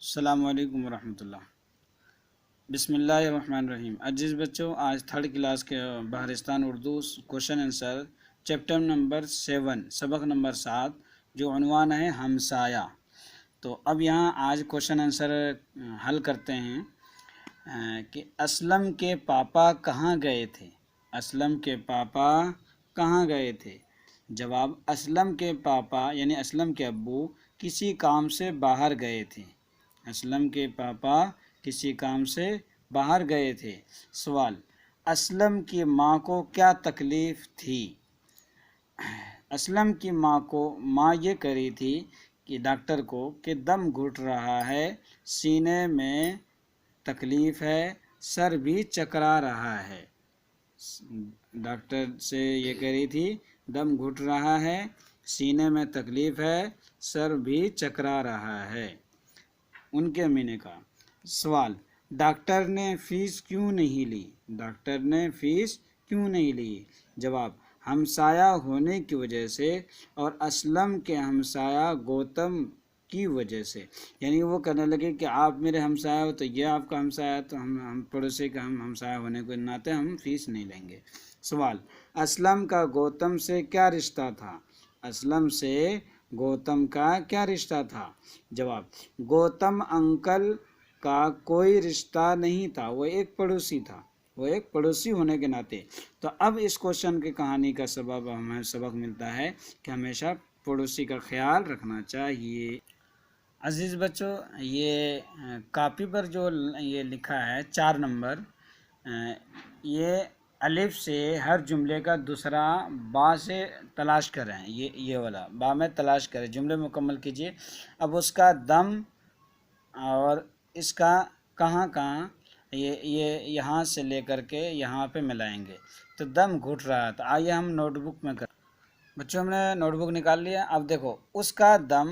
السلام علیکم ورحمۃ اللہ۔ بسم اللہ الرحمن الرحیم۔ عزیز بچوں، آج تھرڈ کلاس کے Baharistan Urdu question answer chapter number 7 سبق نمبر 7 جو عنوان ہے ہمسایہ۔ تو اب یہاں آج کوشچن آنسر حل کرتے ہیں کہ اسلم کے پاپا کہاں گئے تھے؟ اسلم کے پاپا کہاں گئے تھے؟ جواب: اسلم کے پاپا یعنی اسلم کے ابو کسی کام سے باہر گئے تھے۔ اسلم کے پاپا کسی کام سے باہر گئے تھے۔ سوال: اسلم کی ماں کو کیا تکلیف تھی؟ اسلم کی ماں یہ کری تھی کہ ڈاکٹر کو کہ دم گھٹ رہا ہے، سینے میں تکلیف ہے، سر بھی چکرا رہا ہے۔ ڈاکٹر سے یہ کری تھی دم گھٹ رہا ہے، سینے میں تکلیف ہے، سر بھی چکرا رہا ہے۔ ان کے امی نے کہا۔ سوال: ڈاکٹر نے فیس کیوں نہیں لی؟ ڈاکٹر نے فیس کیوں نہیں لی؟ جواب: ہمسایہ ہونے کی وجہ سے اور اسلم کے ہمسایہ گوتم کی وجہ سے، یعنی وہ کہنے لگے کہ آپ میرے ہمسایہ ہو تو یہ آپ کا ہمسایہ، تو ہم پڑوسی کا ہم ہمسایہ ہونے کے ناطے ہم فیس نہیں لیں گے۔ سوال: اسلم کا گوتم سے کیا رشتہ تھا؟ اسلم سے گوتم کا کیا رشتہ تھا؟ جواب: گوتم انکل کا کوئی رشتہ نہیں تھا، وہ ایک پڑوسی تھا، وہ ایک پڑوسی ہونے کے ناطے۔ تو اب اس کوشچن کی کہانی کا ہمیں سبق ملتا ہے کہ ہمیشہ پڑوسی کا خیال رکھنا چاہیے۔ عزیز بچوں، یہ کاپی پر جو یہ لکھا ہے 4 نمبر، یہ الف سے ہر جملے کا دوسرا با سے تلاش کریں، یہ والا با میں تلاش کریں، جملے مکمل کیجئے۔ اب اس کا دم اور اس کا کہاں یہ یہاں سے لے کر کے یہاں پہ ملائیں گے تو دم گھٹ رہا تھا۔ آئیے ہم نوٹ بک میں کریں۔ بچوں، ہم نے نوٹ بک نکال لیا۔ اب دیکھو، اس کا دم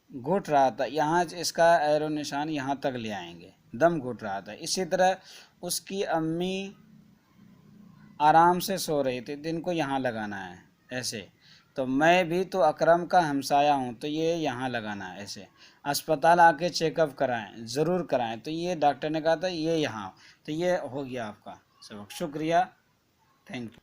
گھٹ رہا تھا، یہاں اس کا ایرو نشان یہاں تک لے آئیں گے، دم گھٹ رہا تھا۔ اسی طرح اس کی امی آرام سے سو رہی تھی، دن کو یہاں لگانا ہے ایسے۔ تو میں بھی تو اکرم کا ہمسایہ ہوں، تو یہ یہاں لگانا ہے ایسے۔ اسپتال آ کے چیک اپ کرائیں، ضرور کرائیں، تو یہ ڈاکٹر نے کہا تھا یہ یہاں، تو یہ ہو گیا آپ کا سبق۔ شکریہ، تھینک یو۔